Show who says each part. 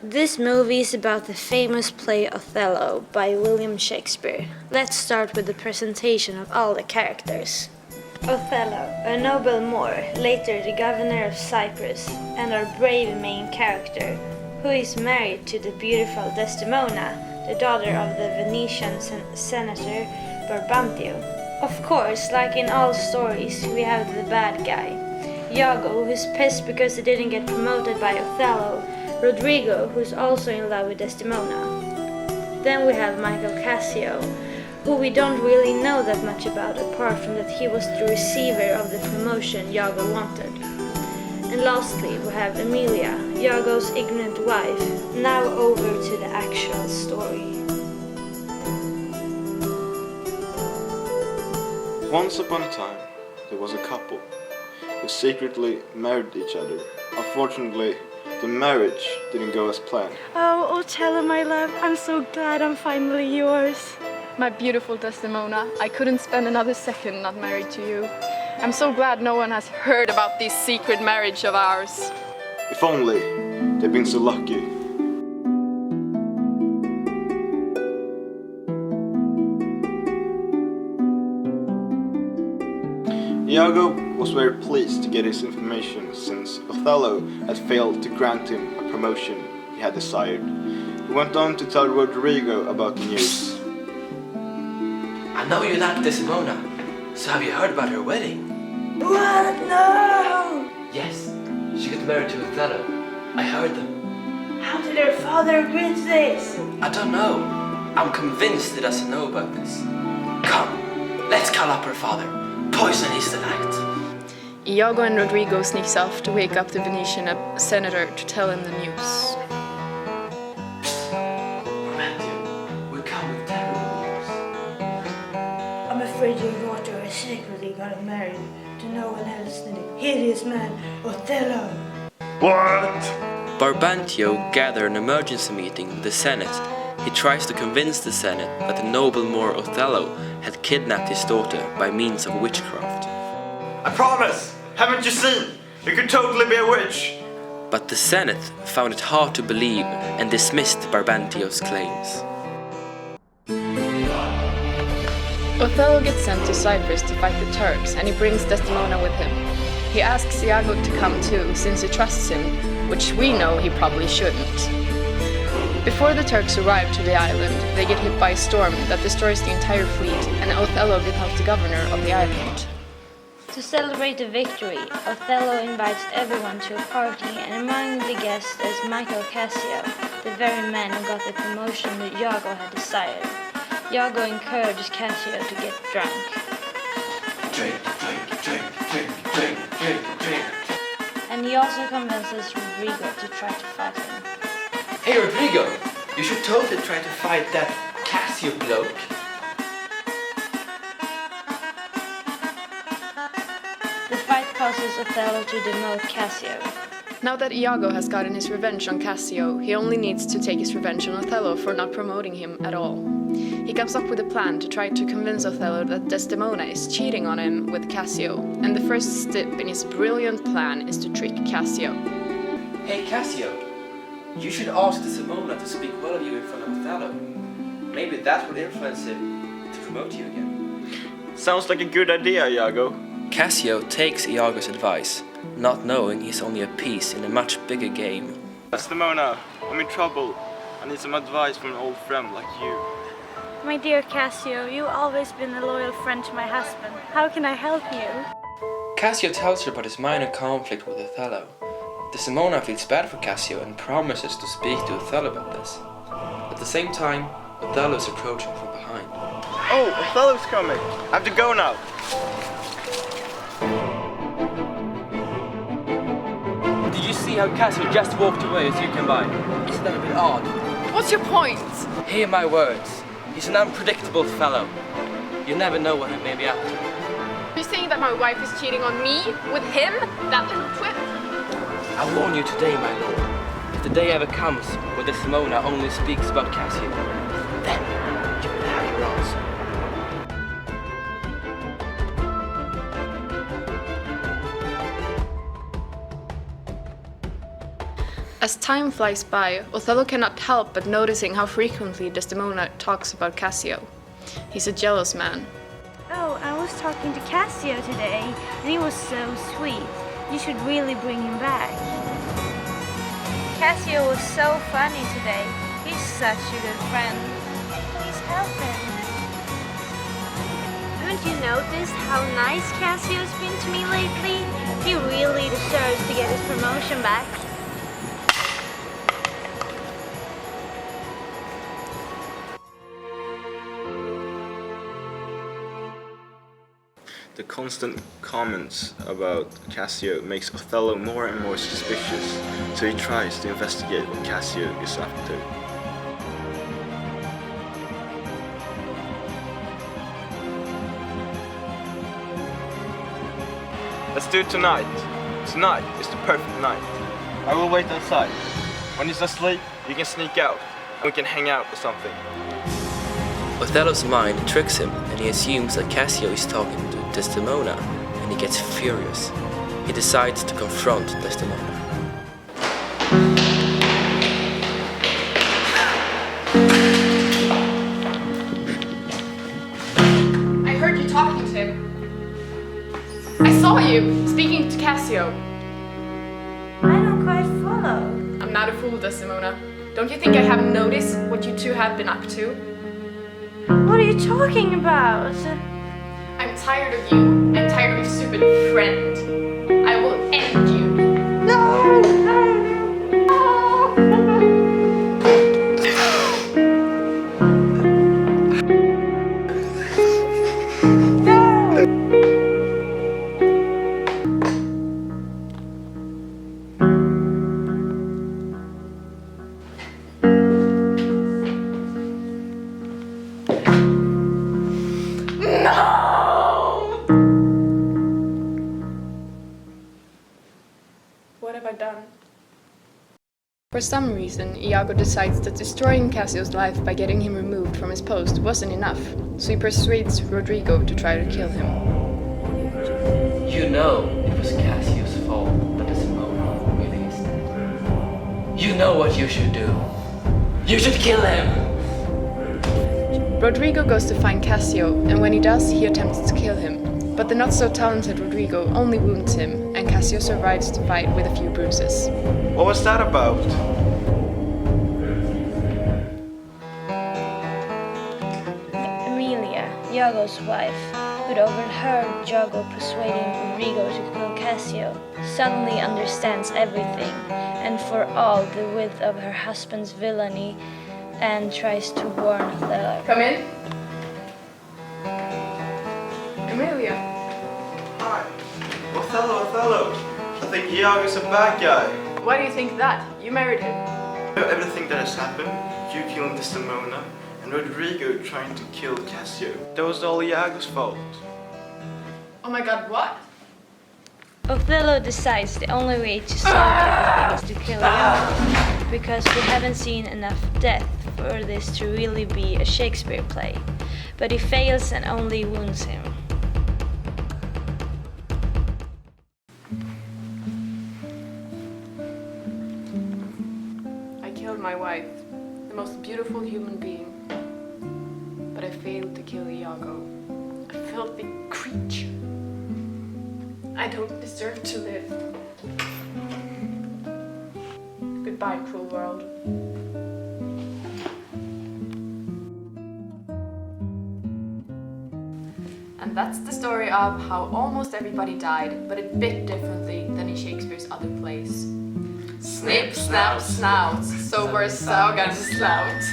Speaker 1: This movie is about the famous play Othello by William Shakespeare. Let's start with the presentation of all the characters. Othello, a noble Moor, later the governor of Cyprus, and our brave main character, who is married to the beautiful Desdemona, the daughter of the Venetian senator Brabantio. Of course, like in all stories, we have the bad guy, Iago, who's pissed because he didn't get promoted by Othello, Rodrigo, who's also in love with Desdemona. Then we have Michael Cassio, who we don't really know that much about apart from that he was the receiver of the promotion Iago wanted. And lastly, we have Emilia, Iago's ignorant wife. Now over to the actual story.
Speaker 2: Once upon a time, there was a couple who secretly married each other. Unfortunately, the marriage didn't go as planned.
Speaker 3: Oh, Othello, my love, I'm so glad I'm finally yours.
Speaker 4: My beautiful Desdemona, I couldn't spend another second not married to you. I'm so glad no one has heard about this secret marriage of ours.
Speaker 2: If only they'd been so lucky. Iago was very pleased to get his information since Othello had failed to grant him a promotion he had desired. He went on to tell Rodrigo about the news.
Speaker 5: I know you like Desdemona, so have you heard about her wedding?
Speaker 3: What? No!
Speaker 5: Yes, she got married to Othello. I heard them.
Speaker 3: How did her father agree to this?
Speaker 5: I don't know. I'm convinced he doesn't know about this. Come, let's call up her father. Poison his delight.
Speaker 4: Iago and Rodrigo sneaks off to wake up the Venetian senator to tell him the news.
Speaker 5: We come with terrible news.
Speaker 3: I'm afraid your daughter has secretly gotten married to no one else than the hideous man, Othello.
Speaker 2: What?
Speaker 6: Brabantio gathered an emergency meeting with the Senate. He tries to convince the Senate that the noble Moor Othello had kidnapped his daughter by means of witchcraft.
Speaker 2: I promise! Haven't you seen? You could totally be a witch!
Speaker 6: But the Senate found it hard to believe and dismissed Brabantio's claims.
Speaker 4: Othello gets sent to Cyprus to fight the Turks, and he brings Desdemona with him. He asks Iago to come too, since he trusts him, which we know he probably shouldn't. Before the Turks arrive to the island, they get hit by a storm that destroys the entire fleet, and Othello becomes the governor of the island.
Speaker 1: To celebrate the victory, Othello invites everyone to a party, and among the guests is Michael Cassio, the very man who got the promotion that Iago had desired. Iago encourages Cassio to get drunk.
Speaker 5: Drink, drink, drink, drink, drink, drink, drink.
Speaker 1: And he also convinces Rodrigo to try to fight him.
Speaker 5: Hey Rodrigo, you should totally try to fight that Cassio bloke.
Speaker 1: The fight causes Othello to demote Cassio.
Speaker 4: Now that Iago has gotten his revenge on Cassio, he only needs to take his revenge on Othello for not promoting him at all. He comes up with a plan to try to convince Othello that Desdemona is cheating on him with Cassio, and the first step in his brilliant plan is to trick Cassio.
Speaker 5: Hey Cassio, you should ask Desdemona to speak well of you in front of Othello. Maybe that would influence him to promote you again.
Speaker 2: Sounds like a good idea, Iago.
Speaker 6: Cassio takes Iago's advice, not knowing he's only a piece in a much bigger game.
Speaker 2: Desdemona, I'm in trouble. I need some advice from an old friend like you.
Speaker 3: My dear Cassio, you've always been a loyal friend to my husband. How can I help you?
Speaker 6: Cassio tells her about his minor conflict with Othello. Desdemona feels bad for Cassio and promises to speak to Othello about this. At the same time, Othello is approaching from behind.
Speaker 2: Oh, Othello's coming! I have to go now!
Speaker 5: Did you see how Cassio just walked away as you came by? Isn't that a bit odd?
Speaker 4: What's your point?
Speaker 5: Hear my words. He's an unpredictable fellow. You never know what he may be up to.
Speaker 4: You're saying that my wife is cheating on me with him? That little twit?
Speaker 5: I warn you today, my lord. If the day ever comes when Desdemona only speaks about Cassio, then you will have your answer.
Speaker 4: As time flies by, Othello cannot help but noticing how frequently Desdemona talks about Cassio. He's a jealous man.
Speaker 1: Oh, I was talking to Cassio today, and he was so sweet. You should really bring him back. Cassio was so funny today. He's such a good friend. Please help him. Haven't you noticed how nice Cassio's been to me lately? He really deserves to get his promotion back.
Speaker 2: The constant comments about Cassio makes Othello more and more suspicious, so he tries to investigate what Cassio is up to. Let's do it tonight. Tonight is the perfect night. I will wait outside. When he's asleep, you can sneak out, and we can hang out or something.
Speaker 6: Othello's mind tricks him, and he assumes that Cassio is talking to Desdemona, and he gets furious. He decides to confront Desdemona.
Speaker 4: I heard you talking to him. I saw you speaking to Cassio.
Speaker 1: I don't quite follow.
Speaker 4: I'm not a fool, Desdemona. Don't you think I haven't noticed what you two have been up to?
Speaker 1: What are you talking about?
Speaker 4: I'm tired of you. I'm tired of your stupid friend. I will end you.
Speaker 1: No!
Speaker 4: What have I done? For some reason, Iago decides that destroying Cassio's life by getting him removed from his post wasn't enough, so he persuades Rodrigo to try to kill him.
Speaker 5: You know it was Cassio's fault that Desdemona really is dead. You know what you should do. You should kill him!
Speaker 4: Rodrigo goes to find Cassio, and when he does, he attempts to kill him. But the not-so-talented Rodrigo only wounds him, and Cassio survives the fight with a few bruises.
Speaker 2: What was that about?
Speaker 1: Emilia, Iago's wife, who'd overheard Iago persuading Rodrigo to kill Cassio, suddenly understands everything, and for all the width of her husband's villainy, and tries to warn Othello.
Speaker 4: Come in. Emilia.
Speaker 2: Hi. Othello. I think Iago's a bad guy.
Speaker 4: Why do you think that? You married him.
Speaker 2: You know everything that has happened, you killing Desdemona, and Rodrigo trying to kill Cassio. That was all Iago's fault.
Speaker 4: Oh my god, what?
Speaker 1: Othello decides the only way to solve everything is to kill Iago, because we haven't seen enough death for this to really be a Shakespeare play. But he fails and only wounds him.
Speaker 4: I killed my wife, the most beautiful human being. But I failed to kill Iago, a filthy creature. I don't deserve to live. Goodbye, cruel world. And that's the story of how almost everybody died, but a bit differently than in Shakespeare's other plays. Snip, snap, snout, so we're Sagan Slout.